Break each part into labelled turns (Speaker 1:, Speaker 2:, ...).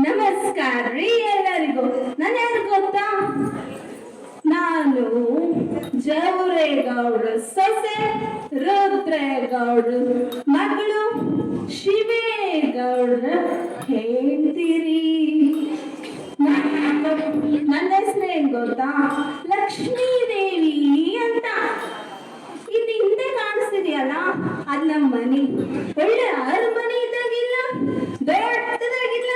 Speaker 1: ನಮಸ್ಕಾರ ರೀ ಎಲ್ಲರಿಗೂ. ನಾನು ಯಾರು ಗೊತ್ತಾ? ನಾನು ಜವರೇಗೌಡ ಸೊಸೆ ರುದ್ರೇಗೌಡ ಮಗಳು ಶಿವೇಗೌಡ ಹೇಳ್ತೀರಿ. ನನ್ನ ಹೆಸರು ಏನ್ ಗೊತ್ತಾ? ಲಕ್ಷ್ಮೀದೇವಿ ಅಂತ. ಇದು ಹಿಂದೆ ಕಾಣಿಸ್ತಿದೆಯಲ್ಲ, ಅದ್ ನಮ್ಮ ಮನೆ. ಒಳ್ಳೆ ಅರಮನೆ ಇದ್ದಾಗಿಲ್ಲ, ದೊಡ್ಡದಾಗಿಲ್ಲ.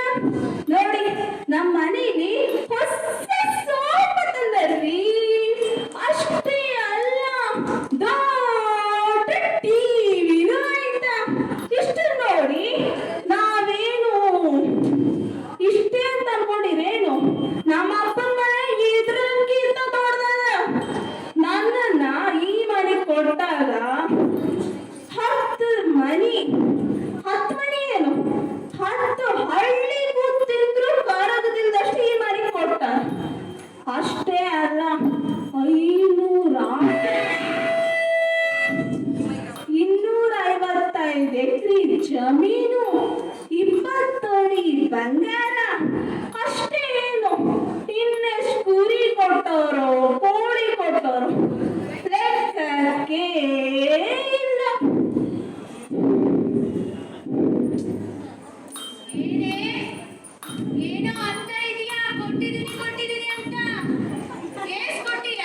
Speaker 1: ನೋಡಿ, ನಮ್ಮ ಮನೇಲಿ ಹೊಸ ಸೋಫಾ ತಂದರ್ರಿ. ಅಷ್ಟೇ ಅಲ್ಲ, ದೊಡ್ಡ ಟಿವಿನೂ ಆಯ್ತಾ. ಇಷ್ಟು ನೋಡಿ, ನಾವೇನು ಇಷ್ಟೇ ಅಂತ ಅನ್ಕೊಂಡಿರೇನು? ನಮ್ಮ ಅಪ್ಪನ ಮನೆ ಇದ್ರಂಗಿಂತ ದೊಡ್ಡದ. ನನ್ನನ್ನ ಈ ಮನೆ ಕೊಟ್ಟಾಗ 10 ಮನಿ ಏನು 10 ಹಳ್ಳಿ ಕೂತಿದ್ರು ಕರಗದಿಲ್ದಷ್ಟು ಈ ಮನೆ ಕೊಟ್ಟ. ಅಷ್ಟೇ ಅಲ್ಲ, 255 ಎಕರೆ ಜಮೀನು, 20 ತೊಲಿ ಬಂಗಾರ. ಅಷ್ಟೇ ಏನು, ಇನ್ನೆಷ್ಟು ಕುರಿ ಕೊಟ್ಟವರು, ಕೋಳಿ ಕೊಟ್ಟವರು, ಲೆಕ್ಕಕ್ಕೆ ಇಲ್ಲ.
Speaker 2: ಏನೋ ಅಂತ ಇದೆಯಾ? ಕೊಟ್ಟಿದ್ದೀನಿ ಅಂತ ಕೇಸ್ ಕೊಟ್ಟಿಲ್ಲ.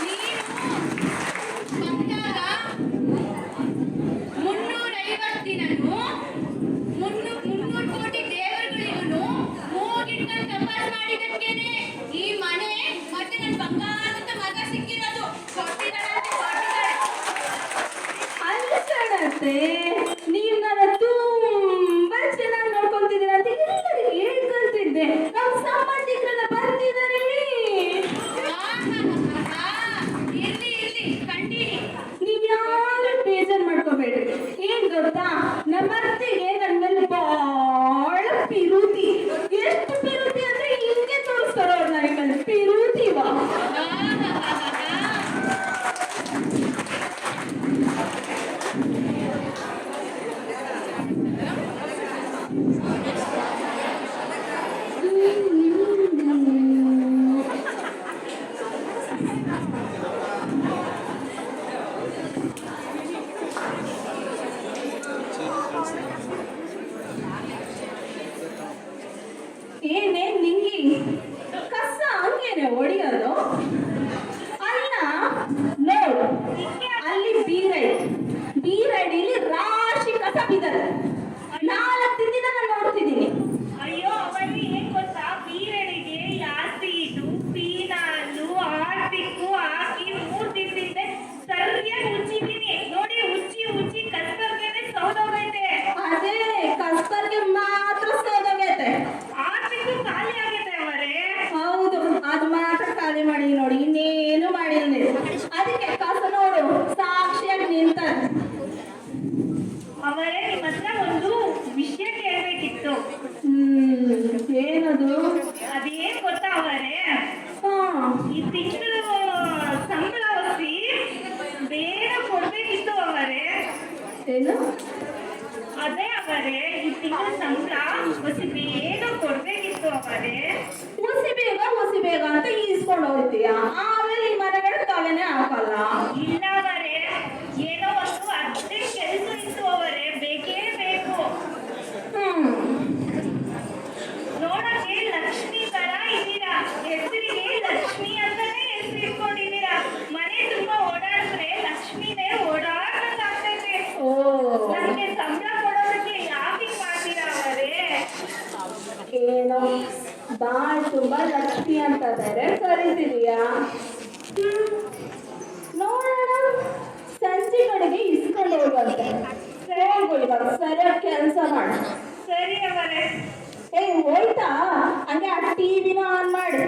Speaker 2: ನೀನು ಬಂದಾಗ 350 ದಿನನು 300 ಕೋಟಿ ದೇವರುಗಳಿಗೂ ಮೂಗಿಟ್ಕೊಂಡು ತಪಾಸ್ ಮಾಡಿದಕ್ಕೇನೆ ಈ ಮನೆ ಮತ್ತೆ ನನ್ನ ಬಂಗಾರದ ಮಗ ಸಿಕ್ಕಿರೋದು. ಕೊಟ್ಟಿದ್ದಾಳೆ.
Speaker 1: ಅನ್ಸಣತ್ತೆ, ನೀವು ನನ್ನ ತುಂಬಾ ಚೆನ್ನಾಗಿ ನೋಡ್ಕೊಂತಿದ್ದೀರ ಅಂತ ಎಲ್ಲರಿಗೂ ಹೇಳ್ಕೊಳ್ತಿದ್ದೆ. ನಮ್ಮ ಸಂಬಂಧಿಕರೆಲ್ಲ ಬರ್ತಿದ್ದಾರೆ.
Speaker 2: ಇರ್ಲಿ ಕಂಡೀನಿ.
Speaker 1: ನೀವ್ ಯಾರು ಬೇಜಾರ್ ಮಾಡ್ಕೋಬೇಡ್ರಿ. ಏನ್ ಗೊತ್ತಾ, ನಮ್ಮ ಅತ್ತೆಗೆ ನನ್ನ ಮೇಲೆ ಬಾಳ ಪಿರುತಿ. ಎಷ್ಟು ಪಿರುತಿ ಅಂದ್ರೆ ಹಿಂಗೆ ತೋರಿಸ್ತಾರ ಅವ್ರು ನನ್ನ ಮೇಲೆ ಪಿರುತಿವಾ. ಏನೇನ್ ನಿಂಗಿ ಕಸ ಹಂಗೇನೆ ಹೊಡಿಯೋದು? ಅಲ್ಲ ನೋಡು, ಅಲ್ಲಿ ಬೀರಡಿಲಿ ರಾಶಿ ಕಸ ಬಿದ್ದದೆ. 4 ದಿನದಿಂದ ನಾನು ನೋಡ್ತಿದ್ದೀನಿ.
Speaker 3: ಅಯ್ಯೋ, ಅವನು ಏನ್ ಗೊತ್ತಾ? ಬೀರಡಿಗೆ ಯಾಸಿಡು ಪೀನಾಲು ಆರ್ಟಿಕ್ಕು ಹಾಕಿ 3 ದಿನದಿಂದ ಸರಿಯಾಗಿ ಉಚ್ಚಿದ್ದೀನಿ. ನೋಡಿ, ಉಚ್ಚಿ ಕಸ್ಬರ್ಗೆನೆ ಸೌದೋಗೈತೆ.
Speaker 1: ಅದೇ ಕಸ್ಬರ್ಗೆ ಮಾತ್ರ ಸೋದೋಗೈತೆ.
Speaker 3: ಆರ್ಟಿಕ್ಕು ಖಾಲಿ ಆಗೈತೆ ಅವರೇ.
Speaker 1: ಹೌದು, ಅದು ಮಾತ್ರ ಖಾಲಿ ಮಾಡಿ ನೋಡಿ, ಇನ್ನೇನು ಮಾಡಿಲ್ಲ. ಅದಕ್ಕೆ ಕಸ ನೋಡು ಸಾಕ್ಷಿಯಾಗಿ ನಿಂತ.
Speaker 3: ಅವರೇ, ನಿಮ್ಮ ಹತ್ರ ಒಂದು ವಿಷಯ ಕೇಳಬೇಕಿತ್ತು.
Speaker 1: ಏನದು?
Speaker 3: ಅದೇನ್ ಗೊತ್ತಾ ಅವರೇ? ಈ ತಿಂಗಳು ಸಂಬಳ ಹೊಸಿ ಬೇಗ ಕೊಡ್ಬೇಕಿತ್ತು ಅವರೇ.
Speaker 1: ಏನು?
Speaker 3: ಅದೇ ಅವರೇ, ಈ ತಿಂಗಳು ಸಂಬಳ ಹೊಸಿ ಬೇಗ ಕೊಡ್ಬೇಕಿತ್ತು ಅವರೇ.
Speaker 1: ಹುಸಿ ಬೇಗ ಅಂತ ಈಸ್ಕೊಂಡು ಹೋಗ್ತೀಯ, ಆಮೇಲೆ ಈ ಮನೆಗಳು ತಲೆನೇ ಹಾಕಲ್ಲ.
Speaker 3: ಇಲ್ಲ ಅವರೇ, ಏನೋ ಒಂದು ಅರ್ಜೆಂಟ್ ಕೆಲಸ ಇತ್ತು ಅವರೇ, ಬೇಕೇ ಬೇಕು. ನೋಡಕ್ಕೆ ಲಕ್ಷ್ಮಿ ತರ ಇದ್ದೀರಾ, ಹೆಸರಿಗೆ ಲಕ್ಷ್ಮಿ ಅಂತಾನೆ ಹೆಸರು ಇಟ್ಕೊಂಡಿದ್ದೀರಾ. ಮನೆ ತುಂಬಾ ಓಡಾಡಿದ್ರೆ ಲಕ್ಷ್ಮಿನೇ ಓಡಾಡ್ಬೇಕಾಗ್ತೈತೆ. ನಮ್ಗೆ ಸಂಬಳ ಕೊಡೋದಕ್ಕೆ ಯಾಕೆ ಮಾಡ್ತೀರಾ ಅವರೇ?
Speaker 1: ಏನೋ ಬಾಳ್ ತುಂಬಾ ಲಕ್ಷ್ಮಿ ಅಂತ ಬೇರೆ ಕರೀತಿದೀಯಾ? ನೋಡೋಣ, ಸಂಜೆ ಕಡೆಗೆ ಇಸ್ಕೊಂಡು ಹೋಗುವಂತೆ. ಇವಾಗ ಸರಿಯಾಗಿ ಕೆಲಸ ಮಾಡ.
Speaker 3: ಸರಿ ಅವರೇ.
Speaker 1: ಹೋಯ್ತಾ? ಹಂಗೆ ಆ ಟಿವಿನ ಆನ್ ಮಾಡಿ.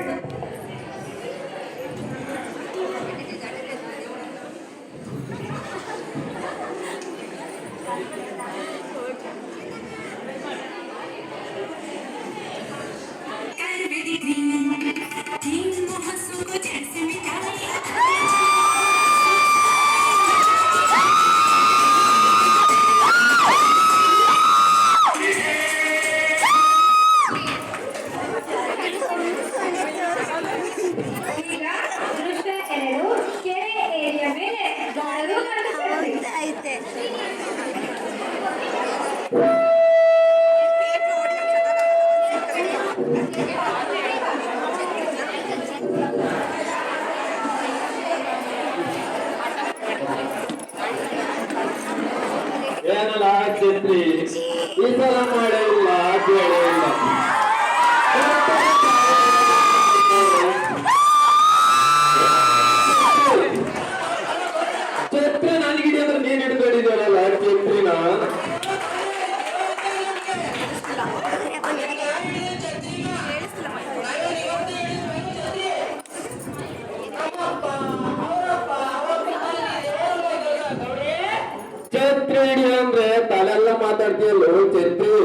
Speaker 4: ಛತ್ರಿ ಈ ಸಲ ಮಳೆ ಇಲ್ಲ ಬೆಳೆ ಇಲ್ಲ. ಛತ್ರಿ ನನಗಿದೆ ಅಂದ್ರೆ ನೀನ್ ಹಿಡ್ಕೊಂಡಿದ್ದೀವಲ್ಲ ಛತ್ರಿನ. ಛತ್ರಿ ಹಿಡಿ ಅಂದ್ರೆ ತಲೆಲ್ಲ ಮಾತಾಡ್ತೀಯಲ್ಲೋ ಛತ್ರಿ.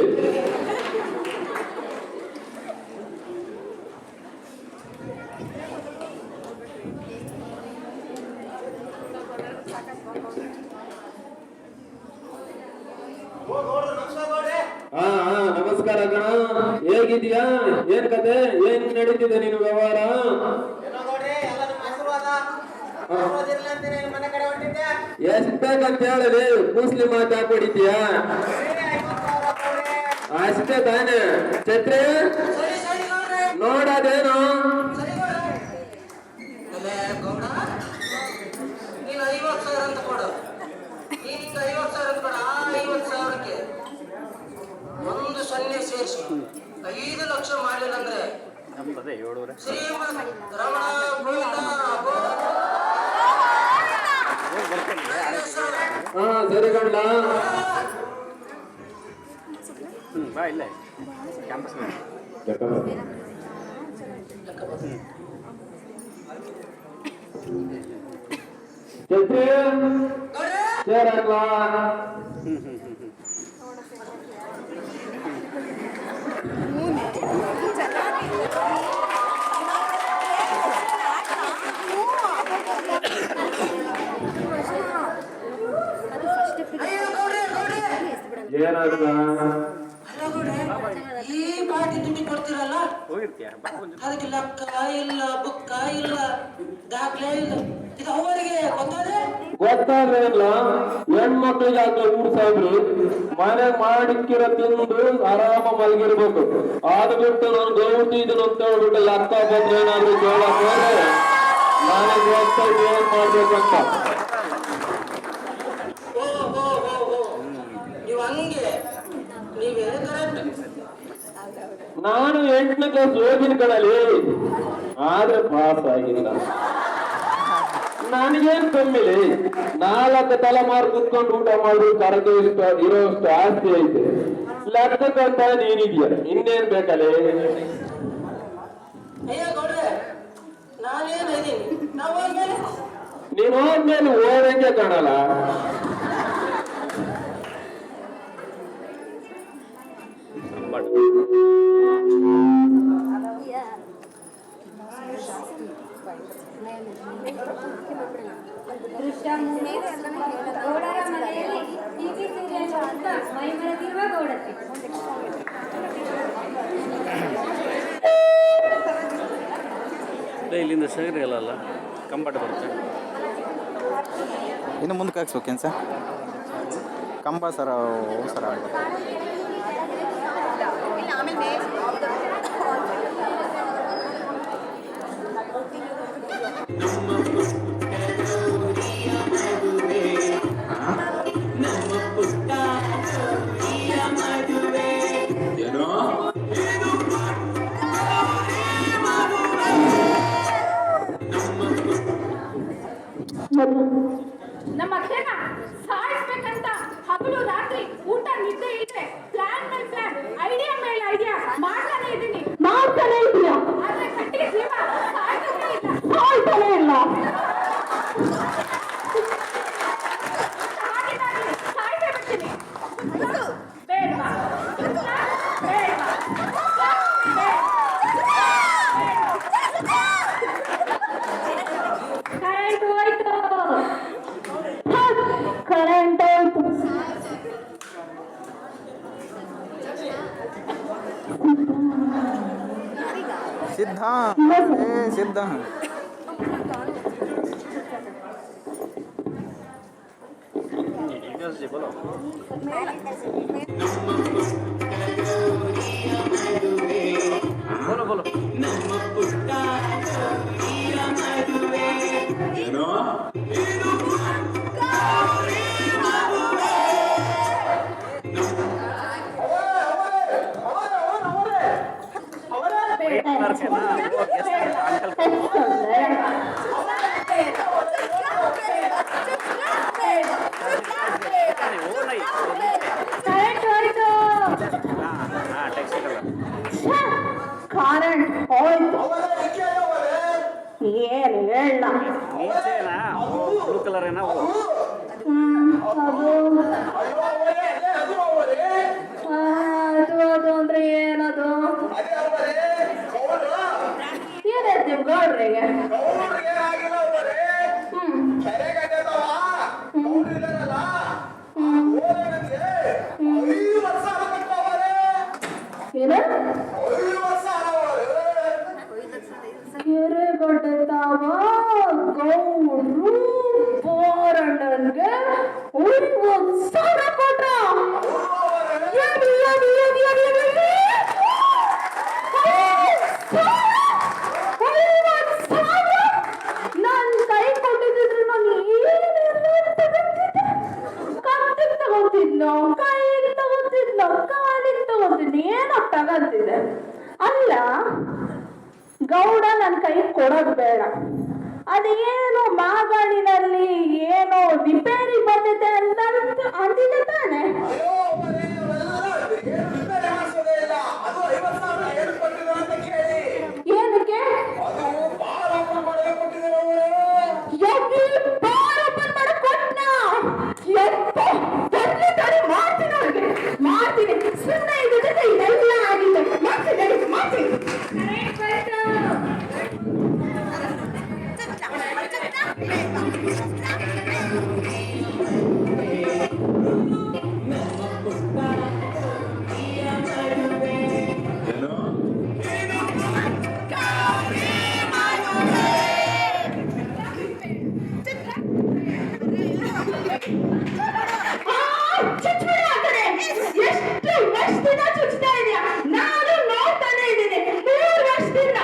Speaker 4: ಹಾ ನಮಸ್ಕಾರ ಕಣ, ಹೇಗಿದ್ಯಾ? ಏನ್ ಕತೆ, ಏನ್ ನಡೀತಿದೆ ನಿನ್ನ ವ್ಯವಹಾರ? ಎಷ್ಟ್ ಬೇಕಂತ ಹೇಳಿ ಮುಸ್ಲಿಂ ಮಾತು ಹಾಕೊಡಿದ್ಯಾ? ಅಷ್ಟೇ ತಾನೆ ಛತ್ರಿ, ನೋಡೋದೇನು?
Speaker 5: ನೀನು 50,000 ಅಂತ ಕೊಡು. ನೀನಿಂದ 50,000 ಕೊಡ. ಆ 50,000ಕ್ಕೆ 1 ಸೊನ್ನೆ ಸೇರಿಸಿ 5 ಲಕ್ಷ ಮಾಡಲಿಲ್ಲ ಅಂದ್ರೆ ಶ್ರೀಮನ್ ರಮಣ ಗೋವಿಂದ
Speaker 4: ಹಾ ಸರಿ ಗಂಡ. ಛತ್ರಿ ಸೇರಲ್ಲ. ಏನಾಗ್ದ?
Speaker 5: ಈ ಪಾರ್ಟಿ ದುಡ್ಡು ಕೊಡ್ತಿರಲ್ಲ, ಅದಕ್ಕೆ ಲೆಕ್ಕ ಇಲ್ಲ, ಬುಕ್ಕ ಇಲ್ಲ, ದಾಖಲೆ ಇಲ್ಲ. ಇದು ಅವರಿಗೆ ಗೊತ್ತಾದ್ರೆ
Speaker 4: ಗೊತ್ತಾದ್ರೆ ಇಲ್ಲ, ಹೆಣ್ಮಕ್ಳಿಗೆ ಆಗ್ಲೇ 3,000 ಮನೆ ಮಾಡಿಕ್ಕಿರೋ ತಿಂದು ಆರಾಮ ಮಲಗಿರ್ಬೇಕು. ಅದು ಬಿಟ್ಟು ನಾನು ಗೌಟಿ ಇದನ್ನು ಅಂತ ಹೇಳ್ಬಿಟ್ಟು ಲೆಕ್ಕ ಬಂದ್ರೆ ಏನಾದ್ರು ಕೇಳಕ್ ಹೋದ್ರೆ ನನಗೆ ಗೊತ್ತಾಯ್ತು ಏನ್ ಮಾಡ್ಬೇಕಂತ.
Speaker 5: ನೀವು ಹಂಗೆ ನೀವೇ ಕರೆಕ್ಟ್.
Speaker 4: ನಾನು 8ನೇ ಕ್ಲಾಸ್ ಓದಿನ ಕಣಲಿ, ಆದ್ರೆ ಪಾಸ್ ಆಗಿಲ್ಲ. ನನಗೇನ್ ಕಮ್ಮಿಲಿ, 4 ತಲೆಮಾರು ಕುತ್ಕೊಂಡು ಊಟ ಮಾಡಿ ಕರಗೆ ಇರೋಷ್ಟು ಆಸ್ತಿ ಐತೆ. ಲೆಕ್ಕಕ್ಕಂತ ನೀನಿದ್ಯಾ, ಇನ್ನೇನ್ ಬೇಕಲೇ?
Speaker 5: ಅಯ್ಯ ಗೌಡ್ರೆ, ನಾನೇನಿದ್ದೀನಿ, ನಾವು ಹೋದ್ಮೇಲೆ
Speaker 4: ನೀನ್ ಹೋದ್ಮೇಲೆ ಓದಂಗೆ ಕಾಣಲ್ಲ.
Speaker 6: ಗೌಡರ ಮನೆಯಲ್ಲಿ ಟಿವಿ ಸೀರಿಯಲ್ ಅಂತ ಮೈಮರೆತಿರುವ ಗೌಡತಿ.
Speaker 7: ಇಲ್ಲಿಂದ ಸಗರಿ ಅಲ್ಲ ಕಂಬಾಟ ಬರುತ್ತೆ.
Speaker 8: ಇನ್ನು ಮುಂದಕ್ಕೆ ಹಾಕ್ಸ್ಬೇಕೇನು ಸರ್? ಕಂಬ ಸರ ಸರ
Speaker 1: ನಮ್ಮ ಅತ್ತೆನ ಸಾಯಿಸ್ಬೇಕಂತ ಹಗಲು ರಾತ್ರಿ ಊಟ ನಿದ್ದೆ ಇದ್ರೆ ಪ್ಲಾನ್ ಮೇಲೆ ಪ್ಲಾನ್, ಐಡಿಯಾ ಮೇಲೆ ಐಡಿಯಾ ಮಾಡ್ತಾನೆ ಇದೀನಿ. ಆದ್ರೆ ಕಟ್ಟಿ ಜೀವ ಸಾಯ್ತಾನೆ ಇಲ್ಲ. ಸಾಯ್ತೇ ಬಿಡ್ತೀನಿ. ಬೇಡ್ವಾ ಕರೆಂಟ್ ಹೋಯ್ತು. ಕರೆಂಟ್ ಹೋಯ್ತು.
Speaker 8: ಸಿದ್ಧ ಸಿದ್ಧ
Speaker 7: बोलो बोलो बोलो
Speaker 4: ಏನೋ
Speaker 1: ಕರೆಂಟ್ ಹೋಯ್ತು. ಕರೆಂಟ್ ಹೋಯ್ತು. ಏನು ಹೇಳ
Speaker 7: ನೀಚೇನಾ ಬ್ಲೂ ಕಲರ್ ಏನೋ
Speaker 1: ಅದು ಅದು ಅಂದ್ರೆ ಏನದು ಏನಾಯ್ತು ನಿಮ್ ಗೌಡ್ರಿಗೆ? ಏನು ಕೆರೆಗಡ್ಡೆ ತಾವ ಗೌಡ್ರು ಬೋರಣ್ಣನ್ಗೆ 50,000 ಕೊಟ್ರ. ನನ್ ಕೈ ಕೊಟ್ಟಿದ್ರು ನಾನು ಏನೆಲ್ಲ ತಗೊಂತಿದ್ದೆ. ಕತ್ತಿಗೆ ತಗೊಂತಿದ್ನೋ, ಕೈಗೆ ತಗೊಂತಿದ್ನೋ, ಕಾಲಿಗೆ ತಗೊಂತಿದ್ನೋ, ಏನೋ ತಗೊಂತಿದ್ದೆ. ಅಲ್ಲ ಗೌಡ ನನ್ನ ಕೈ ಕೊಡೋದು ಬೇಡ, ಅದೇನೋ ಮಾಗಾಣಿನಲ್ಲಿ ಏನೋ ರಿಪೇರಿ ಬಂದಿದೆ ಅಂತ ಅಂದಿದೆ ತಾನೆ. ಏನಕ್ಕೆ ಮಾಡ್ತೀನಿ ಸುಮ್ಮನೆ ಇದೆಲ್ಲ ಆಗಿದೆ. ಮಾಡ್ತೀನಿ ಎಷ್ಟು ವರ್ಷದಿಂದ ಚುಚ್ತಾ ಇದೆಯಾ? ನಾನು ನೋಡ್ತಾನೆ ಇದ್ದೀನಿ. 3 ವರ್ಷದಿಂದ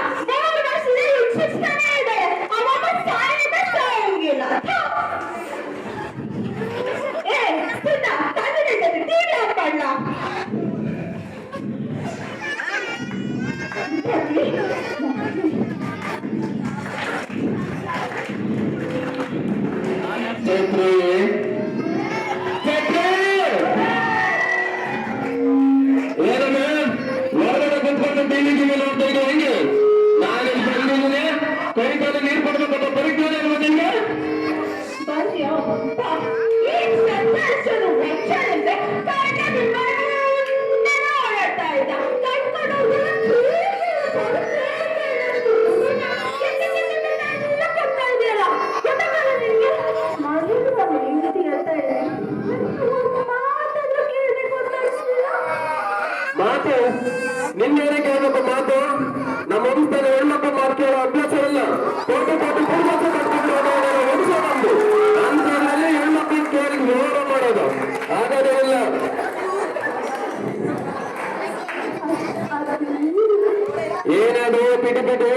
Speaker 1: ಚುಚ್ತಾನೆ ಇದೆ. ಅವಮ್ಮ ಸಾಯಿಲ್ಲ. ಏ ಸಿದ್ಧ ಕಣ್ಣಿನ ಟಿವಿ ಹಾಕಲ್ಲ.
Speaker 4: ಹೊರಗಡೆ ಕುತ್ಕೊಂಡು ಟಿವಿ ನೋಡ್ತಾ ಇದ್ದೆ ಹೆಂಗೆ? ನಾನು ಬಂದಿದ್ದೇನೆ, ಕೈ ಕಾಲ ನೀರು ಕೊಡ್ಬೇಕಂತ ಪರಿಜ್ಞಾನ ಇಲ್ವ ನಿಮ್ಗೆ? ಮಾತು ನಿನ್ನೇನೆ ಕೇಳಬೇಕು. ಮಾತು ನಮ್ಮ ವಂಶದ ಹೆಣ್ಮಕ್ಳು ಮಾತು ಕೇಳೋ ಅಭ್ಯಾಸ ಇಲ್ಲ. ಕೋಟಿ ಪುರುಷ ಕಟ್ಕೊಂಡು ವಂಶ ನಮ್ದು. ಅಂತದ್ರಲ್ಲಿ ಹೆಣ್ಮಕ್ಳು ಕೇಳಿ ವಿರೋಧ ಮಾಡೋದು ಆಗೋದೇ ಇಲ್ಲ. ಏನದು ಪಿಟಿ ಪಿಟಿ?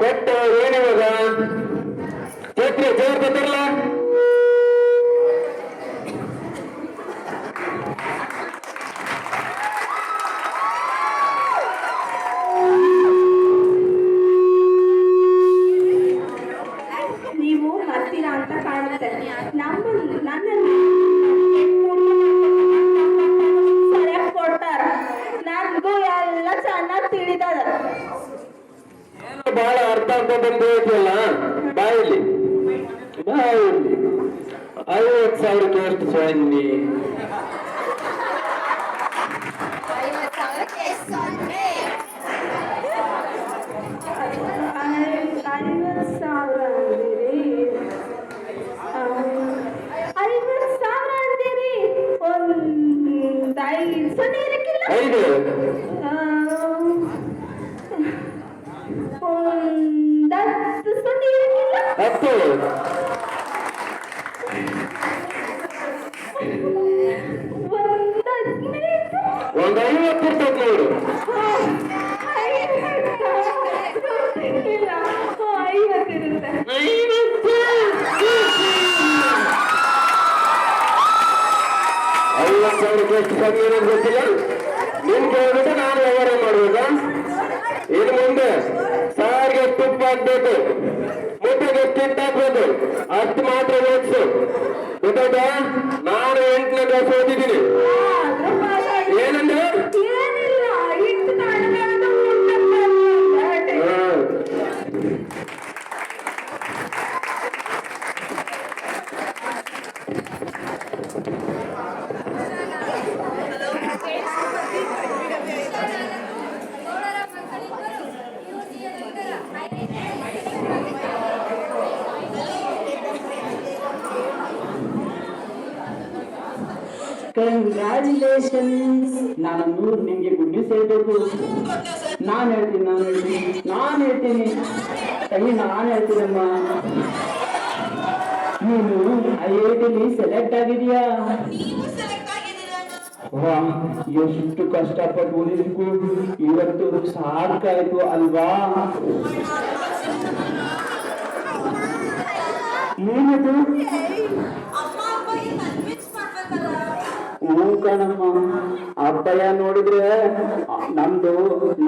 Speaker 4: ಕೊಟ್ಟ ಏನಿವಾಗ ಚೈತ್ರಿ ಜೋರ್ ಬಂದಿರಲ್ಲ.
Speaker 1: ನೀವು ಬರ್ತೀರಾ ಅಂತ ಕಾಣುತ್ತೆ. ನನ್ನನ್ನು ಸರಿಯಾಗಿ ಕೊಡ್ತಾರ. ನನ್ಗೂ ಎಲ್ಲ ಚೆನ್ನಾಗಿ ತಿಳಿದದ.
Speaker 4: ಬಹಳ ಅರ್ಥ ಅಂತ ಬಂದಿಲ್ಲ. ಬಾಯಲ್ಲಿ 50,000 ಎಷ್ಟು ಸೊನ್ನೆ?
Speaker 1: 50,000 ಅಂದಿರಿ. ಒಂದು 5 ಸೊನ್ನೆ ಇರಕ್ಕಿಲ್ಲ.
Speaker 4: 5
Speaker 1: 10 ಸೊನ್ನೆ ಇರಕ್ಕಿಲ್ಲ.
Speaker 4: 10
Speaker 1: ಒಂದು 15.
Speaker 4: ಒಂದು 50 ಇರ್ತದೆ ನೋಡು. ನನಗೆ ಎಷ್ಟು ಕಮ್ಮಿ ಇರೋದು ಗೊತ್ತಿಲ್ಲ. ನಿಮ್ ಕೇಳ್ಬಿಟ್ಟು ನಾನು ವ್ಯವಹಾರ ಮಾಡ್ಬೇಕಾ? ಇನ್ನು ಮುಂದೆ ಸಾರಿಗೆ ತುಪ್ಪ ಹಾಕ್ಬೇಕು, ಮುಟ್ಟೆಗೆ ಕಿಟ್ ಹಾಕ್ಬೇಕು, ಅಷ್ಟು ಮಾತ್ರ ಓದಿಸು. ಗೊತ್ತಾಯ್ತಾ? ನಾನು 8ನೇ ಕ್ಲಾಸ್ ಓದಿದ್ದೀನಿ.
Speaker 1: ಆದ್ರೂ ಮಾತಾಡಿ.
Speaker 4: ಏನಂದ್ರೆ
Speaker 1: ಏನಿಲ್ಲ, ಇಟ್ಟು ಕಡಿಮೆ ಅಂತ ಮುಟ್ಟಕ್ಕೆ
Speaker 6: ಗೌಡರ ಮಕ್ಕಳಿಬ್ಬರು ಯುವತಿಯ ಉತ್ತರ
Speaker 9: ಕಂಗ್ರ್ಯಾಚುಲೇಷನ್ಸ್. ನಾನೊಂದು ನಿಮ್ಗೆ ಗುಡ್ ನ್ಯೂಸ್ ಹೇಳ್ಬೇಕು. ನಾನು ಹೇಳ್ತೀನಿ ತಂಗಿ, ನಾನು ಹೇಳ್ತೀನಮ್ಮ. ನೀನು IIT ಸೆಲೆಕ್ಟ್ ಆಗಿದೀಯಾ? ವಾ, ಎಷ್ಟು ಕಷ್ಟಪಟ್ಟು ಓದಿದ್ಕು ಇವತ್ತು ಸಾಕಾಯ್ತು ಅಲ್ವಾ? ಏನದು? ಹ್ಞೂ ಕಣಮ್ಮ, ಅಪ್ಪಯ್ಯ ನೋಡಿದ್ರೆ ನಮ್ದು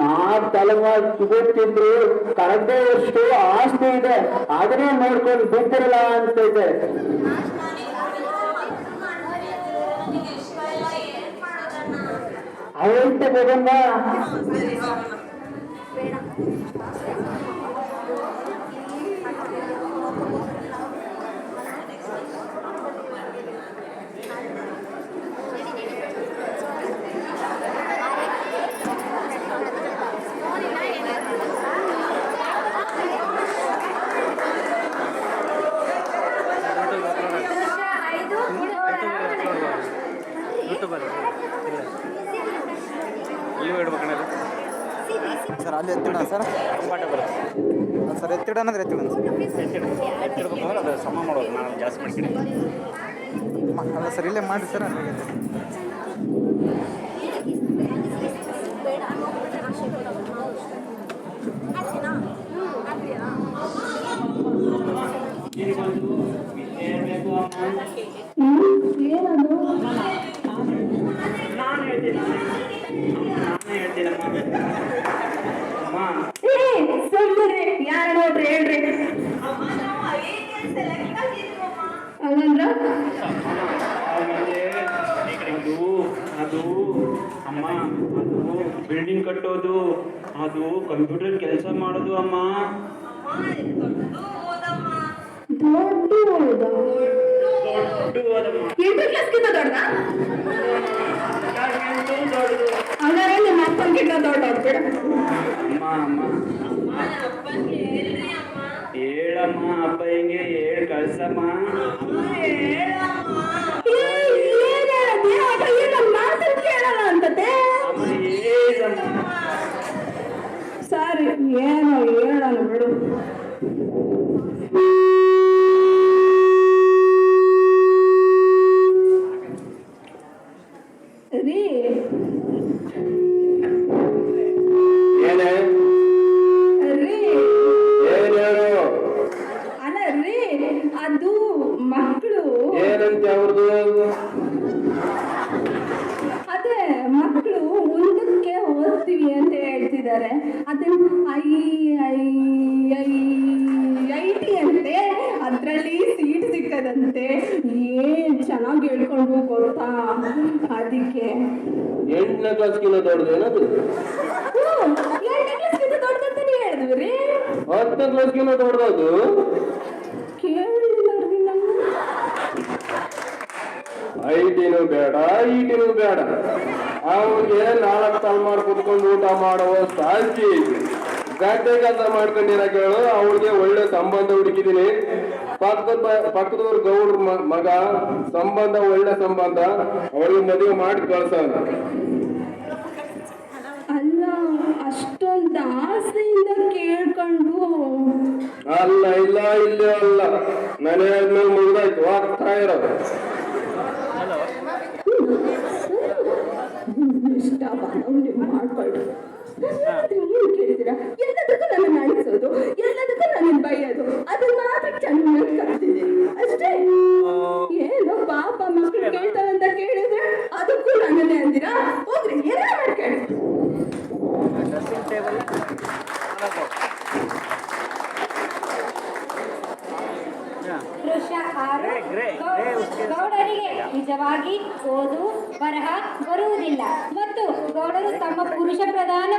Speaker 9: 4 ತಲೆಮಾರು ಸುಗೊತ್ತಿದ್ರು ಕಳೆದ ಎಷ್ಟು ಆಸ್ತಿ ಇದೆ, ಅದನ್ನೇ ನೋಡ್ಕೊಂಡು ಬಿಟ್ಟಿರಲ್ಲ ಅಂತೈತೆ. ಅವಳ್ತ ಬೇಗಮ್ಮ.
Speaker 7: ಇವು ಇಡ್ಬೇಕಣ್ಣ.
Speaker 8: ಸರ್ ಅಲ್ಲಿ ಎತ್ತಿಡ ಸರ್. ಸರ್ ಎತ್ತಿಡ ಅಂದ್ರೆ ಎತ್ತಿಡ
Speaker 7: ಎತ್ತಿಡ್ಬೇಕು ಅಂದ್ರೆ ಅದು ಸಮ ಮಾಡೋದು, ನಾನು ಜಾಸ್ತಿ ಮಾಡ್ತೀನಿ.
Speaker 8: ಅಲ್ಲ ಸರ್, ಇಲ್ಲೇ ಮಾಡಿ ಸರ್.
Speaker 1: ಏನದು?
Speaker 3: ನಾನು ಹೇಳ್ತೀನಮ್ಮ.
Speaker 1: ಏ, ಸುಮ್ಮನೆ ಯಾರು ನೋಡ್ರಿ ಹೇಳ್ರಿ. ಹಂಗಂದ್ರ
Speaker 3: ಅದು ಅಮ್ಮ, ಅದು ಬಿಲ್ಡಿಂಗ್ ಕಟ್ಟೋದು, ಅದು ಕಂಪ್ಯೂಟರ್ ಕೆಲಸ ಮಾಡೋದು ಅಮ್ಮ.
Speaker 1: ದೊಡ್ಡ ಓದಮ್ಮ.
Speaker 3: ದೊಡ್ಡದಮ್ಮ.
Speaker 1: 8ನೇ ಕ್ಲಾಸ್ಗಿಂತ ದೊಡ್ಡ?
Speaker 3: ದೊಡ್ಡದು.
Speaker 1: ಹಂಗಾರೆ ನಿಮ್ಮ ಅಪ್ಪನ್ಗಿಂತ ದೊಡ್ಡ ಹೋಗ್ಬೇಡ.
Speaker 3: ಅಮ್ಮ ಹೇಳಮ್ಮ, ಅಪ್ಪ ಹಿಂಗೆ ಹೇಳಿ ಕಳ್ಸಮ್ಮ.
Speaker 1: ಸರಿ, ಏನೋ ಹೇಳೋಣ ಬಿಡು. ರೀ,
Speaker 4: ಏನೇ
Speaker 1: ರೀ,
Speaker 4: ಏನೇನು
Speaker 1: ಅಲ್ಲ ರೀ, ಅದು ಮಕ್ಕಳು.
Speaker 4: ಏನಂತೆ ಅವ್ರದ್ದು?
Speaker 1: ಅದೇ ಮಕ್ಕಳು ಮುಂದಕ್ಕೆ ಓದ್ತೀವಿ ಅಂತ ಹೇಳ್ತಿದ್ದಾರೆ. ಅದನ್ನ IIT ಅಂತೆ, ಅದರಲ್ಲಿ ಸೀಟ್ ಸಿಕ್ಕದಂತೆ. ಏನ್ ಚೆನ್ನಾಗಿ ಹೇಳ್ಕೊಂಡು ಗೊತ್ತಾ? ಅದಕ್ಕೆ
Speaker 4: 8ನೇ ಕ್ಲಾಸ್ಗಿನ್ನ ದೊಡ್ಡದೇನದು?
Speaker 1: 8ನೇ ಕ್ಲಾಸ್ಗಿಂತ ದೊಡ್ಡದಂತಾನೆ ಹೇಳಿದ್ವಿ.
Speaker 4: 10ನೇ ಕ್ಲಾಸ್ಗಿನ್ನ ದೊಡ್ಡದು?
Speaker 1: ಕೇಳಿಲ್ಲ ರೀ ನಮ್ಗೆ.
Speaker 4: IITನೂ ಬೇಡ, IITನೂ ಬೇಡ. ಅವ್ರಿಗೆ 4 ತಲೆಮಾರು ಕುತ್ಕೊಂಡು ಊಟ ಮಾಡುವ ಸಾಧ್ಯ ಐತಿ. ಗದ್ದೆ ಕೆಲಸ ಮಾಡ್ಕೊಂಡಿರ ಕೇಳು. ಅವ್ರಿಗೆ ಒಳ್ಳೆ ಸಂಬಂಧ ಹುಡುಕಿದೀನಿ. ಪಕ್ಕದವ್ರ ಗೌಡ್ರ ಮಗ, ಸಂಬಂಧ ಒಳ್ಳೆ ಸಂಬಂಧ, ಅವಳಿಗೆ ಮದುವೆ ಮಾಡಿ ಕಳ್ಸೋಣ.
Speaker 1: ಅಲ್ಲ, ಅಷ್ಟೊಂದು ಆಸೆಯಿಂದ ಕೇಳ್ಕೊಂಡು.
Speaker 4: ಅಲ್ಲ, ಇಲ್ಲ, ಇಲ್ಲೇ ಅಲ್ಲ, ಮನೆ ಆದ್ಮೇಲೆ ಮುಗಿದಾಯ್ತು, ಆಗ್ತಾ ಇರೋದು.
Speaker 1: ಇಷ್ಟ ಮಾಡ್ಕೊಳ್ರಿ. ಏನು ಕೇಳಿದ್ದೀರಾ? ಎಲ್ಲದಕ್ಕೂ ನನ್ನ ಅಳಿಸೋದು, ಎಲ್ಲದಕ್ಕೂ ನನ್ನ ಬೈಯೋದು, ಅದನ್ನ ಮಾತ್ರ ಚೆನ್ನಾಗಿ ಕಲ್ತಿದ್ದೀನಿ ಅಷ್ಟೇ. ಏನೋ ಪಾಪ ಮಕ್ಕಳು ಕೇಳ್ತಾವಂತ ಕೇಳಿದ್ರೆ ಅದಕ್ಕೂ ನನ್ನ
Speaker 6: ವೃಷ 6 ಗೌಡರಿಗೆ ನಿಜವಾಗಿ ಓದು ಬರಹ ಬರುವುದಿಲ್ಲ ಮತ್ತು ಗೌಡರು ತಮ್ಮ ಪುರುಷ ಪ್ರಧಾನ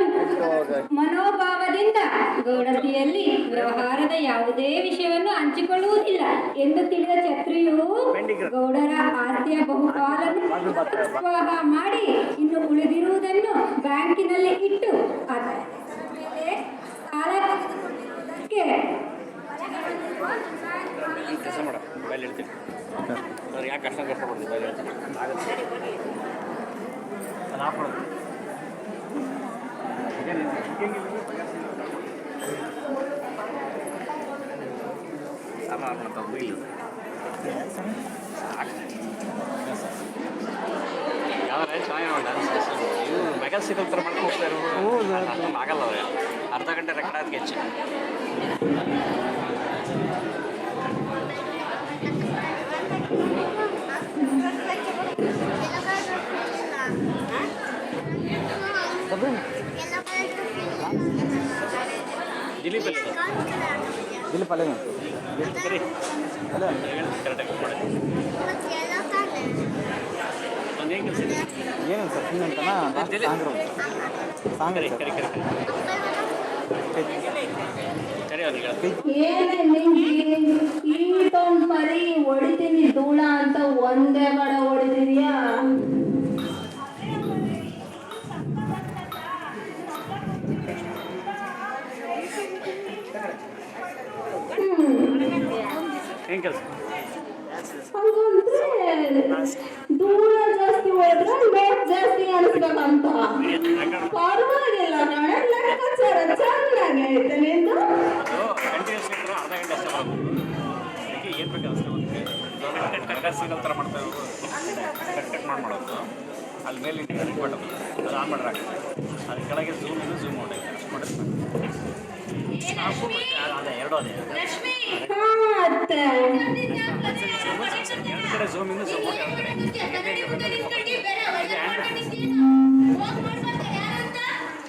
Speaker 6: ಮನೋಭಾವದಿಂದ ಗೌಡತಿಯಲ್ಲಿ ವ್ಯವಹಾರದ ಯಾವುದೇ ವಿಷಯವನ್ನು ಹಂಚಿಕೊಳ್ಳುವುದಿಲ್ಲ ಎಂದು ತಿಳಿದ ಛತ್ರಿಯು ಗೌಡರ ಆಸ್ತಿಯ ಬಹುಪಾಲನ್ನು ವಿವಾಹ ಮಾಡಿ ಇನ್ನು ಉಳಿದಿರುವುದನ್ನು ಬ್ಯಾಂಕಿನಲ್ಲಿ ಇಟ್ಟು ಅದರ ಮೇಲೆ ಸಾಲ ತೆಗೆದುಕೊಂಡಿರುವುದಕ್ಕೆ
Speaker 7: ಕೆಲಸ ಮಾಡ ಮೊಬೈಲ್ ಹೇಳ್ತೀನಿ ಅವ್ರು ಯಾಕೆ ಅಷ್ಟೊಂದು ಕಷ್ಟಪಡ್ತೀವಿ ಮೊಬೈಲ್ ಹೇಳ್ತೀನಿ ಆಗುತ್ತೆ ಅದು ಆಫ್ ಮಾಡೋದು ಸಾಲ ಆಫ್ ಮಾಡ್ತಾ ಮೊಬೈಲ್ ಯಾವ್ದಾರ ಚೆನ್ನಾಗಿ ಡ್ಯಾನ್ಸ್ ಇವು ಮೆಗಾ ಸೀರಿಯಲ್ ಥರ ಮಾಡ್ಕೊಂಡು ಹೋಗ್ತಾ ಇರೋದು ಅಷ್ಟೊಂದು ಆಗಲ್ಲ ಅವ್ರೆ ಅರ್ಧ ಗಂಟೆ ರೆಕಾರ್ಡ್ ಅದಕ್ಕೆ ಹೆಚ್ಚು ದಿಲೀಪ್
Speaker 8: ದಿಲೀಪ್ ಅಲ್ಲೇ
Speaker 7: ಸರಿ
Speaker 8: ಅಲ್ಲ
Speaker 7: ಕರೆಕ್ಟಾಗಿ ಮಾಡಿ ಒಂದು ಏನು ಕೆಲಸ ಇದೆ
Speaker 8: ಏನಿಲ್ಲ ಸರ್ ಹಿಂಗೆ ಅಂತನಾ ಸಾಂಗ್
Speaker 7: ಕರಿ ಕರಿ ಕರಿ ಕರಿ ಅವ್ರಿಗೆ
Speaker 1: ಈಟೊಂದು ಮರಿ ಹೊಡಿತೀನಿ ಧೂಳ ಅಂತ ಒಂದೇ ಕಡೆ ಹೊಡಿತಿದ್ಯಾ?
Speaker 7: ಏನು ಕೆಲಸ
Speaker 1: ಹಂಗಂದ್ರೆ ಧೂಳ ಜಾಸ್ತಿ ಹೋದ್ರೆ ನೋಟ್ ಜಾಸ್ತಿ ಅನಿಸ್ಬೇಕಂತ. ಪರವಾಗಿಲ್ಲ ಕಣೆ, ಲೆಕ್ಕಾಚಾರ ಚೆನ್ನಾಗೈತೆ ನಿಂದು.
Speaker 7: ಅದು ಕಂಟಿನ್ಯೂಸ್ ಇಟ್ಟರೆ ಅರ್ಧ ಗಂಟೆ ಅಷ್ಟೇ ಬರೋದು. ಅದಕ್ಕೆ ಏನು ಬೇಕು ಅಷ್ಟೇ ಒಂದು ಕಟ್ ಸಿಗಲ್ ಥರ ಮಾಡ್ತಾ ಇರೋದು ಕಟ್ ಮಾಡೋದು ಅಲ್ಲಿ ಮೇಲೆ ಇಂಟಿಗ್ರೇಟ್ ಬಟನ್ ಅದು ಆನ್ ಮಾಡ್ರೆ ಆಗ್ತದೆ. ಅದ್ರ ಕೆಳಗೆ ಝೂಮ್ ಇದು ಝೂಮ್ ಔಟ್ ಐತೆ ಅಷ್ಟು ಮಾಡಿಸ್ಬೇಕು. ಅದೇ ಎರಡು ಅದೇ
Speaker 2: ಲಕ್ಷ್ಮಿ
Speaker 1: ಅತ್ತೆ
Speaker 7: ಎರಡು ಕಡೆ ಝೂಮ್ ಇಂದ ಝೂಮ್ ಔಟ್ ಎರಡು ಕಡೆ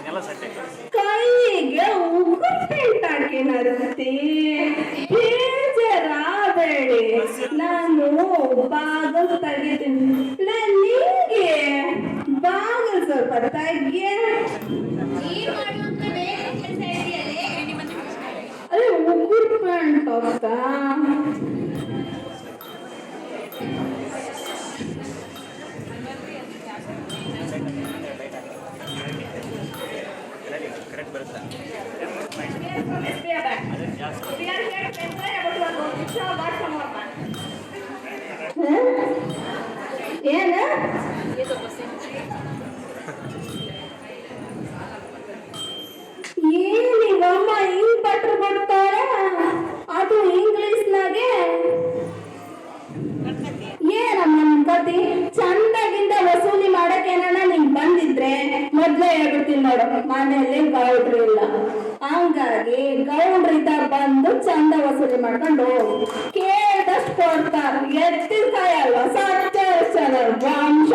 Speaker 7: ಇದೆಲ್ಲ ಸೆಟ್ ಐತೆ.
Speaker 1: ಕೈಗೆ ಉಗುರು ಪೇಂಟ್ ಹಾಕಿನತ್ತೆ. ಬೇಜಾರಾಗಬೇಡಿ, ನಾನು ಬಾಗಲ್ ತೆಗಿತೀನಿ. ನಿಂಗೆ ಬಾಗಲ್ ಸ್ವಲ್ಪ ತೆಗಿಯ. ಅದೇ ಉಗುರು ಪೇಂಟ್ ಹೋಗ್ತಾ
Speaker 7: ಕರೆಕ್ಟ್ ಬರುತ್ತೆ.
Speaker 1: ಏನ ಏನಿವಮ್ಮ ಹಿಂಗ್ ಬಟ್ರು ಕೊಡ್ತಾರ, ಅದು ಇಂಗ್ಲಿಷ್ನಾಗೆ. ಏನಮ್ಮ ನಿನ್ ಕತಿ? ಚಂದಾಗಿಂದ ವಸೂಲಿ ಮಾಡಕ್ಕೇನ ನಿಂಗ್ ಬಂದಿದ್ರೆ ಮೊದ್ಲೇ ಹೇಳ್ಬಿಡ್ತೀನಿ ನೋಡು, ಮನೆಯಲ್ಲಿ ಗೌಡ್ರು ಇಲ್ಲ, ಹಂಗಾಗಿ ಗೌಡ್ರಿದ್ದ ಬಂದು ಚಂದ ವಸೂಲಿ ಮಾಡ್ಕೊಂಡು ಹೋಗು. ಕೇಳ್ದಷ್ಟು ಕೊಡ್ತಾರ, ಎತ್ತಿದ ಕಾಯಲ್ವ ಸತ್ಯ ವಂಶ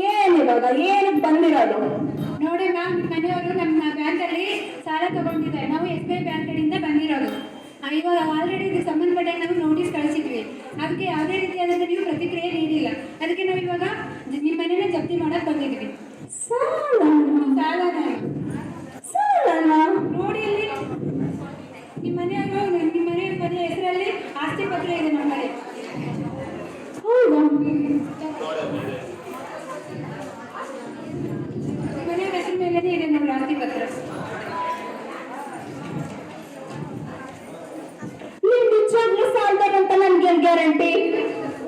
Speaker 1: ಏನಿವಾಗ ಏನಕ್ಕೆ ಬಂದಿರೋದು?
Speaker 6: ನೋಡಿ ಮ್ಯಾಮ್, ಮನೆಯವರು ನಮ್ಮ ಬ್ಯಾಂಕಲ್ಲಿ ಸಾಲ ತಗೊಂಡಿದ್ದಾರೆ. ನಾವು SBI ಬ್ಯಾಂಕ್ ಕಡೆಯಿಂದ ಬಂದಿರೋದು. ಇವಾಗ ಆಲ್ರೆಡಿ ಇದಕ್ಕೆ ಸಂಬಂಧಪಟ್ಟಾಗ ನಾವು ನೋಟಿಸ್ ಕಳಿಸಿದ್ವಿ. ಅದಕ್ಕೆ ಯಾವುದೇ ರೀತಿಯಾದಂಥ ನೀವು ಪ್ರತಿಕ್ರಿಯೆ ನೀಡಿಲ್ಲ. ಅದಕ್ಕೆ ನಾವು ಇವಾಗ ನಿಮ್ಮ ಮನೇನ ಜಪ್ತಿ ಮಾಡಕ್ಕೆ ಬಂದಿದ್ವಿ.
Speaker 1: ಸಾಲನಾ
Speaker 6: ನೋಡಿ ಅಲ್ಲಿ ನಿಮ್ಮ ಮನೆಯ ಹೆಸರಲ್ಲಿ ಆಸ್ತಿ ಪತ್ರ ಇದೆ ನಮ್ಮ ಮನೆ. ಮನೆಯ ಹೆಸರು ಮೇಲೇ ಇದೆ ನೋಡಿ ಆಸ್ತಿ ಪತ್ರ.
Speaker 1: ನೀನ್ ನಿಜವಾಗ್ಲೂ ಸಾಲ್ದಾರಂತ ನನ್ಗೆ ಗ್ಯಾರಂಟಿ?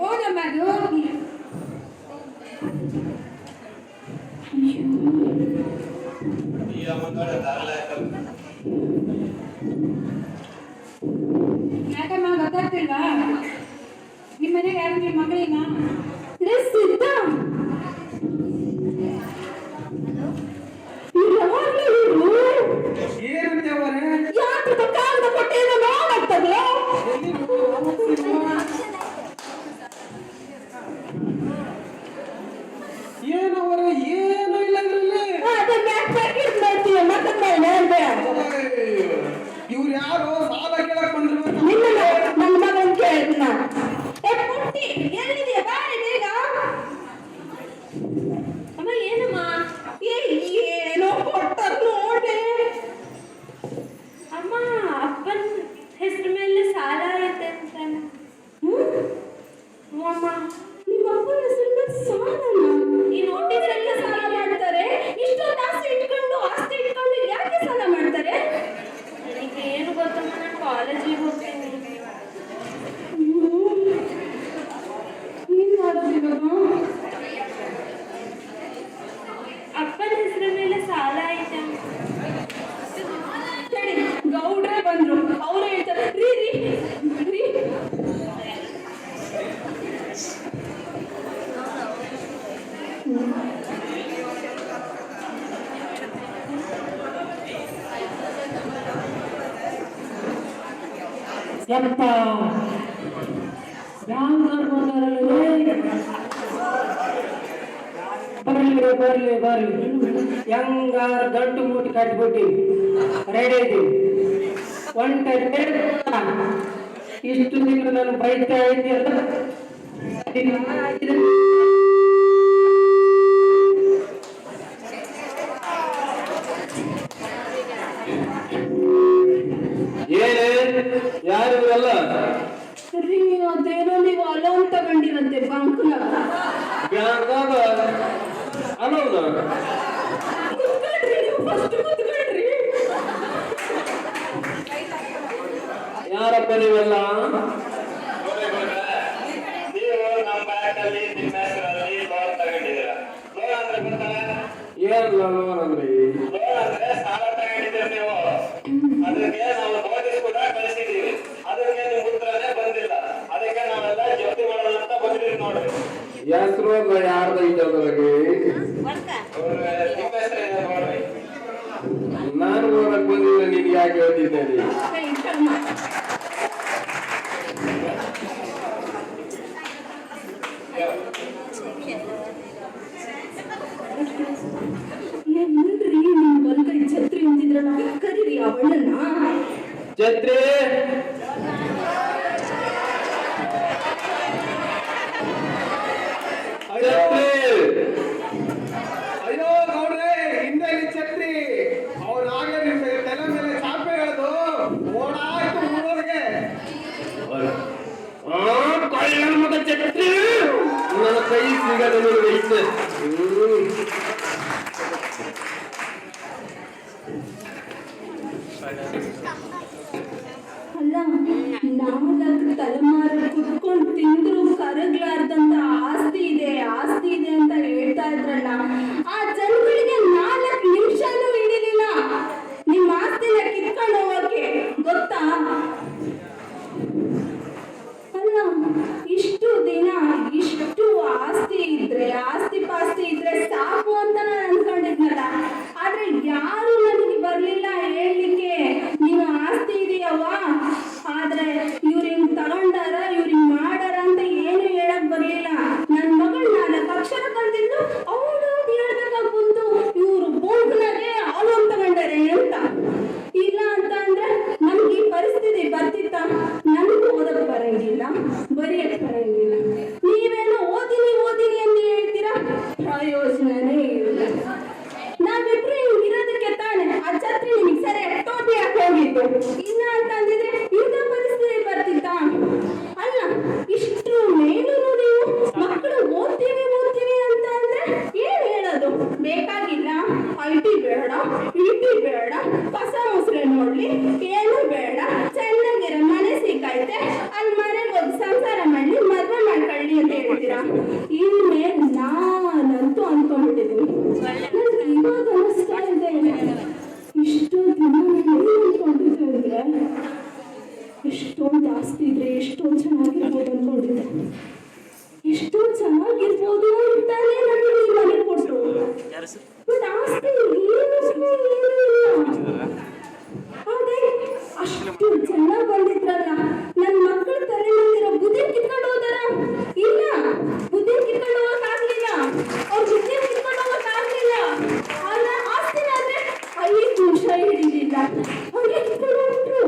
Speaker 6: ಹೌದಮ್ಮ, ಅದು ಯಾಕಮ್ಮ ಗೊತ್ತಾಗ್ತಿಲ್ವಾ? ನಿಮ್ಮ ಮನೆಗೆ ಯಾರು ನಿಮ್ಮ ಮಗಳಿಗ?
Speaker 1: ಸಿದ್ಧ ಯಾಕೆ ಕಾಗದ ಕೊಟ್ಟಿದ್ದ ನೋಡಾಗ್ತದೆ?
Speaker 5: ಏನವರ ಏನು ಇಲ್ಲ ಇದ್ರಲ್ಲಿ.
Speaker 1: ಅದನ್ನ ಪ್ಯಾಕೆಟ್ ಮಾಡ್ತೀಯ ಮತ್ತೆ ಹೇಳ್ಬೇಡ.
Speaker 5: ಇವ್ರು
Speaker 10: ಯಾರು ಸಾಲ ಕೇಳಕ್ ಬಂದ್ರು
Speaker 1: ನಿನ್ನ ನನ್ನ ಮಗನ್ ಕೇಳಿದ್ನ ಪುಟ್ಟಿ ಎಲ್ಲಿದೆಯಾ ಬಾರಿ ಬೇಗ. ಅಮ್ಮ ಏನಮ್ಮ ಏನೋ ಕೊಟ್ಟಾರ ನೋಡೆ.
Speaker 3: ಅಮ್ಮ ಅಪ್ಪನ ಹೆಸರು ಮೇಲೆ ಸಾಲ ಐತೆ ಅಂತ.
Speaker 1: ಅಮ್ಮ ನಿಮ್ಮ ಅಪ್ಪನ ಹೆಸರು ಮೇಲೆ ಸಾಲನ? ಈ ನೋಟಿಸ್ ಎಲ್ಲ ಸಾಲ ಮಾಡ್ತಾರೆ. ಇಷ್ಟೊಂದು ಆಸ್ತಿ ಇಟ್ಕೊಂಡು ಯಾಕೆ ಸಾಲ ಮಾಡ್ತಾರೆ?
Speaker 3: ನನಗೆ ಏನು ಗೊತ್ತಮ್ಮ, ನಾನು ಕಾಲೇಜಿಗೆ ಹೋಗ್ತೀನಿ.
Speaker 1: ಏನ್ ಮಾಡೋದು ಇವಾಗ?
Speaker 3: ಅಪ್ಪನ ಹೆಸರು ಮೇಲೆ ಸಾಲ ಐತೆ.
Speaker 1: ಹೇಳಿ ಗೌಡ್ರೆ ಬಂದ್ರು, ಅವ್ರು ಹೇಳ್ತಾರೆ ರೀ ರೀ ರೀ
Speaker 9: ಯಪ್ಪ ಬ್ಯಾಂಕರ್ ಬರ್ಲಿ ಹೆಂಗಾರ ಗಂಟು ಮುಟ್ಟಿ ಕಟ್ಬಿಟ್ಟಿ ರೆಡಿ ಇದ್ದೀವಿ. ಒಂಟೆ ಇಷ್ಟು ದಿನ ನಾನು ಬೈತಾ ಇದ್ದೀಯಲ್ಲ.
Speaker 4: ಏನೇ ಯಾರು ಅಲ್ಲ
Speaker 1: ರೀ ಅದೇನೋ ನೀವು ಅಲೋನ್ ತಗೊಂಡಿರಂತೆ ಬ್ಯಾಂಕ್ನಾಗ.
Speaker 4: ಬ್ಯಾಂಕಾಗ ಅಲೋನ
Speaker 1: ಕುತ್ಕೊಳ್ರಿ ನೀವು ಫಸ್ಟ್ ಕುತ್ಕೊಳ್ರಿ.
Speaker 4: ಯಾರಪ್ಪ ನೀವೆಲ್ಲ?
Speaker 7: ನೀವು ನಮ್ಮ ಬ್ಯಾಂಕಲ್ಲಿ ನಿಮ್ಮ ಹೆಸರಲ್ಲಿ ಲೋನ್ ತಗೊಂಡಿದ್ದೀರಾ. ಲೋನ್ ಅಂದ್ರೆ ಗೊತ್ತಲ್ಲ?
Speaker 4: ಏನ್ ಲೋನ್ ಅಂದ್ರೆ?
Speaker 7: ಲೋನ್ ಅಂದ್ರೆ ಸಾಲ ತಗೊಂಡಿದ್ದೀರಿ ನೀವು. ಅದಕ್ಕೆ ನಾವು ನೋಟಿಸ್ ಕೂಡ ಕಳಿಸಿದ್ದೀವಿ. ಅದಕ್ಕೆ ನಿಮ್ಮ ಉತ್ತರನೇ ಬಂದಿಲ್ಲ. ಅದಕ್ಕೆ ನಾವೆಲ್ಲ ಜಪ್ತಿ ಮಾಡೋಣ ಅಂತ ಬಂದಿದ್ದೀವಿ ನೋಡ್ರಿ.
Speaker 4: ಹೆಸರು ಯಾರ್ದ ಇದ್ದದ್ರಾಗೆ?
Speaker 7: ನಿಮ್ಮ ಹೆಸರು ಇದೆ ನೋಡ್ರಿ.
Speaker 4: ನಾನು ಓದಕ್ ಬಂದಿಲ್ಲ, ನೀನ್ ಯಾಕೆ ಹೇಳ್ತಿದ್ದೇನೆ?
Speaker 1: ಏನ್ರಿ ನಿಮ್ ಬಲ್ಗೈ ಛತ್ರಿ ಅಂತಿದ್ರಲ್ಲ, ಕರೀರಿ ಅವಳನ್ನ.
Speaker 4: ಛತ್ರಿ
Speaker 10: ಅಯ್ಯೋ ಗೌಡ್ರೆ, ಹಿಂದೆ ಛತ್ರಿ ಅವ್ರಾಗೆ ನಿಮ್ ತಲೆ ಮೇಲೆ ಚಾಪೆ ಎಳೆದು ಓಡಾಯ್ತು ಊರೊಳಗೆ.
Speaker 4: ಕಳ್ಳನ ಮಗ ಛತ್ರಿ ನನ್ನ ಕೈ ಸಿಗದ ವಯಸ್ಸು.
Speaker 1: ಅಲ್ಲ, 4 ತಲೆಮಾರು ಕುತ್ಕೊಂಡು ತಿಂದ್ರು ಕರಗ್ಲಾರ್ದಂತ ಆಸ್ತಿ ಇದೆ ಅಂತ ಹೇಳ್ತಾ ಇದ್ರಲ್ಲ, ಆ ಜನಗಳಿಗೆ 4 ನಿಮಿಷನೂ ಹಿಡಿಲಿಲ್ಲ ನಿಮ್ಮ ಆಸ್ತಿನ ಕಿತ್ಕೊಂಡು ಹೋಗಕ್ಕೆ, ಗೊತ್ತಾ? ಅಲ್ಲ, ಇಷ್ಟು ದಿನ ಇಷ್ಟು ಆಸ್ತಿ ಪಾಸ್ತಿ ಇದ್ರೆ ಸಾಕು ಅಂತ ನಾನು ಅನ್ಕೊಂಡಿದ್ನಲ್ಲ. ಆದ್ರೆ ಯಾರು ನನಗೆ ಬರ್ಲಿಲ್ಲ ಹೇಳಲಿಕ್ಕೆ ನೀನು ಆಸ್ತಿ ಇದೆಯವ್ವ, ಆದ್ರೆ ಇವ್ರು ಹಿಂಗ್ ತಗೊಂಡಾರ, ಇವ್ರು ಹಿಂಗ್ ಮಾಡಾರ ಅಂತ ಏನು ಹೇಳಕ್ ಬರ್ಲಿಲ್ಲ. ನನ್ನ ಮಗಳು 4 ಅಕ್ಷರ ಕಲ್ತಿದ್ದು ಅವಳು ಹೇಳ್ಬೇಕಾಗ್ ಬಂತು ಇವ್ರು ಬೋಂಕ್ನಾಗೆ ಅವಳು ತಗೊಂಡಾರೆ ಅಂತ. ಇಲ್ಲ ಅಂತ ಅಂದ್ರೆ ನಮ್ಗೆ ಈ ಪರಿಸ್ಥಿತಿ ಬರ್ತಿತ್ತ? ನನ್ಗೂ ಓದಕ್ ಬರಂಗಿಲ್ಲ, ಬರೆಯಕ್ ಬರಂಗಿಲ್ಲ. ನೀವೇನೋ ಓದಿನಿ ಅಂತ ಹೇಳ್ತೀರಾ, ಪ್ರಯೋಜನನೇ ಇಲ್ಲ. ನಾವಿಬ್ರು ಹಿಂಗಿರೋದಕ್ಕೆ ತಾನೆ ಆ ಛತ್ರಿ ನಿಮಗೆ ಸರಿ ಟೋಪಿ ಹಾಕೋಗಿತ್ತು. ಇಲ್ಲ ಅಂತ ಅಂದಿದ್ರೆ ಇಂಥ ಪರಿಸ್ಥಿತಿ ಬರ್ತಿತ್ತ? ಅಲ್ಲ, ಇಷ್ಟ್ರ ಮೇಲೂ ನೀವು ಮಕ್ಕಳು ಓದ್ತೀವಿ ಅಂತ ಅಂದ್ರೆ ಏನ್ ಹೇಳೋದು? ಬೇಕಾಗಿಲ್ಲ, IT ಬೇಡ, PT ಬೇಡ, ಕಸ ಮುಸ್ರೆ ನೋಡ್ಲಿ, ಏನು ಬೇಡ, ಚೆನ್ನಾಗಿರೋ ಮನೆ ಸಿಕ್ಕೈತೆ, ಅಲ್ಲಿ ಮನೆಗೆ ಹೋಗಿ ಸಂಸಾರ ಮಾಡ್ಲಿ, ಮದ್ವೆ ಮಾಡ್ಕೊಳ್ಳಿ ಅಂತ ಹೇಳ್ತೀರಾ? ಇನ್ಮೇಲೆ ನಾನಂತೂ ಅನ್ಕೊಂಡ್ಬಿಟ್ಟಿದ್ದೀನಿ. ನನ್ಗೆ ಇವಾಗ ಅನಿಸ್ತಾ ಇದೆ, ಇಷ್ಟು ದಿನ ಅನ್ಕೊಂಡಿದ್ದೆ ಅಂದ್ರೆ ಎಷ್ಟೊಂದು ಆಸ್ತಿ ಇದ್ರೆ ಎಷ್ಟೊಂದು ಚೆನ್ನಾಗಿರ್ಬೋದು ಅನ್ಕೊಂಡಿದ್ದೆ. ಎಷ್ಟೊಂದು ಚೆನ್ನಾಗಿರ್ಬೋದು ಅಂತಾನೆ ನನಗೆ ಈ ಮನೆ ಕೊಟ್ಟರು. ಬಟ್ ಆಸ್ತಿ ಏನು ಇಲ್ಲ. ಅದೇ ಅಷ್ಟು ಜನ ಬಂದಿದ್ರಲ್ಲ, ನನ್ನ ಮಕ್ಕಳ ತಲೆ ಮೇಲಿರೋ ಬುದ್ಧಿ ಕಿತ್ಕೊಂಡು ಹೋದಾರ? ಇಲ್ಲ, ಬುದ್ಧಿ ಕಿತ್ಕೊಂಡು ಹೋಗಕ್ಕಾಗ್ಲಿಲ್ಲ, ಅವ್ರ ಬುದ್ಧಿ ಕಿತ್ಕೊಂಡು ಹೋಗಕ್ಕಾಗ್ಲಿಲ್ಲ. ಆದ್ರೆ ಆಸ್ತಿನ ಆದ್ರೆ 5 ನಿಮಿಷ ಹಿಡಿಲಿಲ್ಲ, ಅವ್ರಿಗೆ ಕಿತ್ಕೊಂಡು ಹೋಗ್ಬಿಟ್ರು.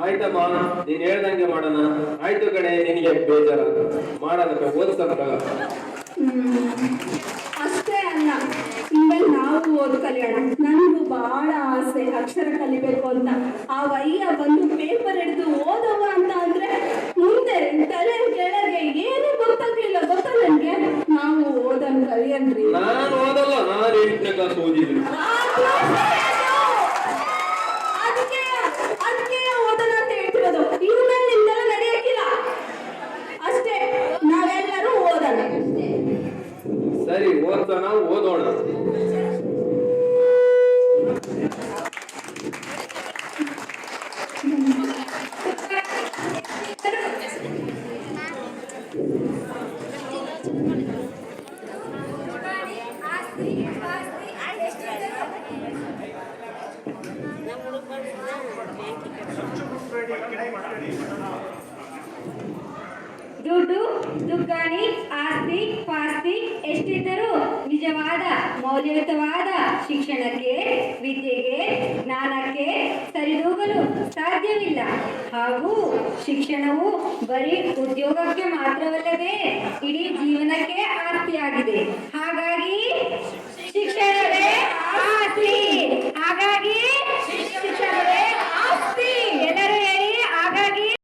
Speaker 4: ಆಯ್ತಮ್ಮ, ನೀನ್ ಹೇಳ್ದಂಗೆ ಮಾಡೋಣ. ಆಯ್ತು ಕಣೆ, ನಿನಗೆ ಬೇಜಾರ ಮಾಡೋದಕ್ಕೆ ಓದ್ಸಕ್ಕ.
Speaker 1: ಅಷ್ಟೇ ಅಲ್ಲ, ಇನ್ಮೇಲೆ ನಾವು ಓದ್ ಕಲಿಯೋಣ. ನನಗೂ ಬಹಳ ಆಸೆ ಅಕ್ಷರ ಕಲಿಬೇಕು ಅಂತ. ಆ ವಯ್ಯ ಬಂದು ಪೇಪರ್ ಹಿಡಿದು ಓದವ ಅಂತ ಅಂದ್ರೆ ಮುಂದೆ ತಲೆ ಕೆಳಗೆ ಏನು ಗೊತ್ತಾಗ್ಲಿಲ್ಲ ಗೊತ್ತಾ ನನ್ಗೆ. ನಾವು ಓದನ್ ಕಲಿಯನ್ರಿ.
Speaker 4: ನಾನು ಓದಲ್ಲ, ನಾನು 8ನೇ ಕ್ಲಾಸ್ ಓದಿದ್ದೀನಿ.
Speaker 1: ಅದಕ್ಕೆ ಓದೋಣ ಅಂತ ಹೇಳ್ತಿರೋದು. ಇನ್ಮೇಲೆ ನಿಮ್ದೆಲ್ಲ ನಡೆಯಕ್ಕಿಲ್ಲ. ಅಷ್ಟೇ, ನಾವೆಲ್ಲರೂ ಓದೋಣ.
Speaker 4: ಸರಿ, ಓದ್ಸೋಣ, ಓದೋಣ.
Speaker 6: ದುಡ್ಡು, ದುಗ್ಗಾಣಿ, ಆಸ್ತಿ, ಪಾಸ್ತಿ ಎಷ್ಟಿದ್ದರೂ ನಿಜವಾದ ಮೌಲ್ಯಯುತವಾದ ಶಿಕ್ಷಣಕ್ಕೆ, ವಿದ್ಯೆಗೆ, ಜ್ಞಾನಕ್ಕೆ ಸರಿದೂಗಲು ಸಾಧ್ಯವಿಲ್ಲ. ಹಾಗೂ ಶಿಕ್ಷಣವು ಬರೀ ಉದ್ಯೋಗಕ್ಕೆ ಮಾತ್ರವಲ್ಲದೆ ಇಡೀ ಜೀವನಕ್ಕೆ ಆಸ್ತಿಯಾಗಿದೆ. ಹಾಗಾಗಿ